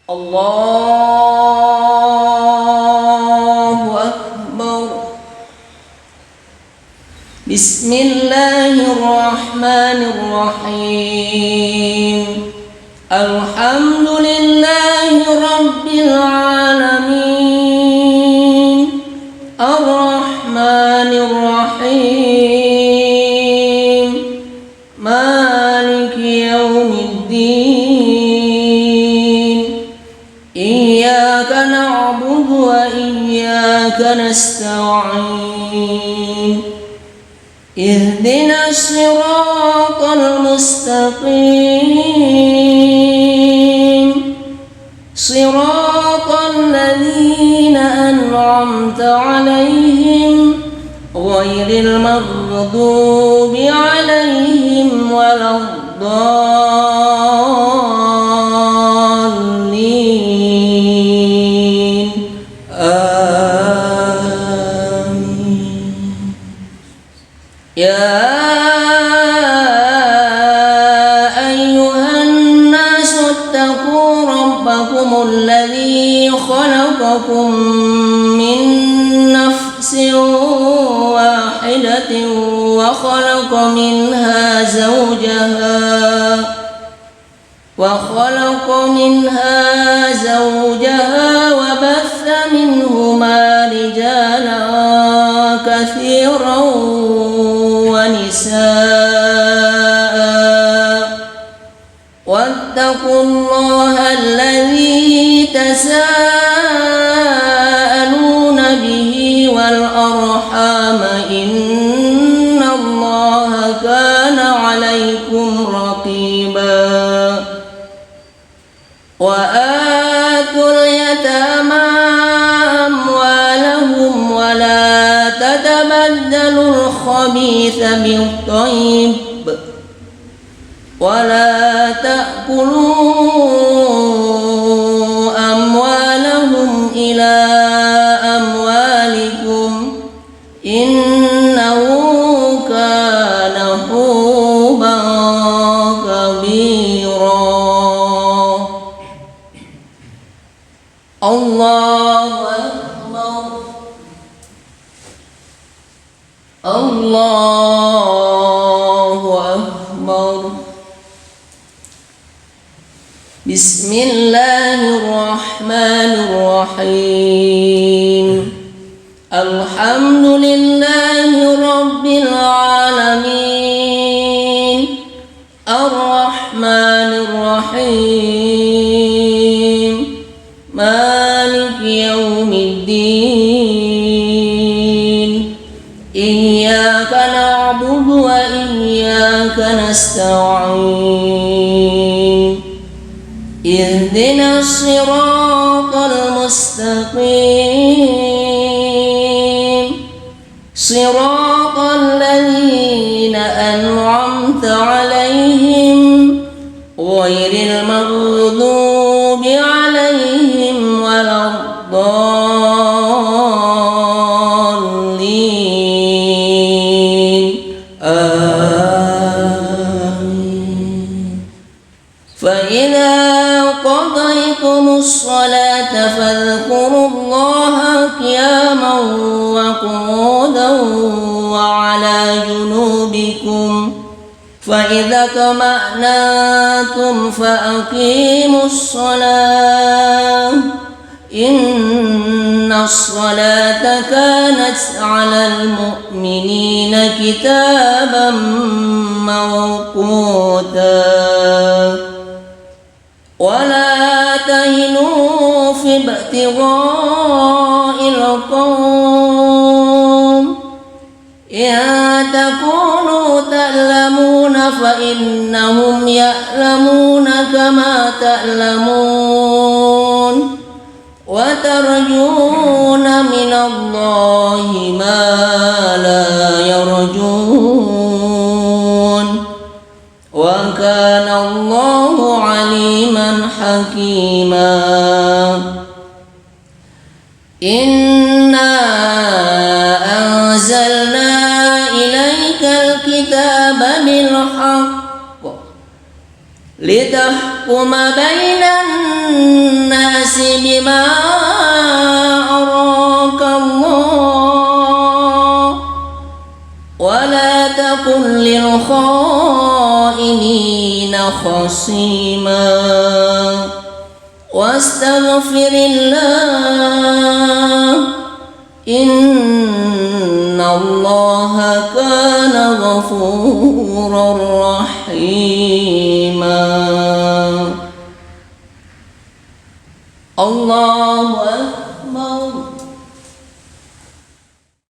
الله أكبر. بسم الله الرحمن الرحيم. الحمد لله رب العالمين الرحمن الرحيم مالك يوم الدين. إياك نعبد وإياك نستعين. اهدنا الصراط المستقيم صراط الذين أنعمت عليهم غير المغضوب عليهم ولا الضالين. آمين. يا أيها الناس اتقوا ربكم الذي خلقكم من نفس واحدة وخلق منها زوجها وبث منهما رجالا كثيرا ونساء. واتقوا الله الذي تساءلون به والأرحام إن الله كان عليكم رقيبا. وآتوا اليتامى أموالهم ولا تتبدلوا الخبيث بالطيب ولا تأكلوا أموالهم إلى أموالكم إنه كان حوبا كبيرا. الله أكبر. الله أكبر. بسم الله الرحمن الرحيم. الحمد لله رب العالمين الرحمن الرحيم مالك يوم الدين. إياك نعبد وإياك نستعين. اهدنا الصراط المستقيم صراط الذين أنعمت عليهم غير المغضوب عليهم ولا الضالين. آمين. فإذا قضيتم الصلاة فاذكروا الله قياما وقعودا وعلى جنوبكم. فإذا اطمأننتم فأقيموا الصلاة إن الصلاة كانت على المؤمنين كتابا موقوتا. ولا تهنوا في ابتغاء القوم إن تكونوا تألمون فإنهم يألمون كما تألمون وترجون من الله ما لا يرجون وكان الله عليما حكيما. إنا أنزلنا إليك الكتاب بالحق لتحكم بين الناس تكن للخائنين خصيما واستغفر الله إن الله كان غفورا رحيما. الله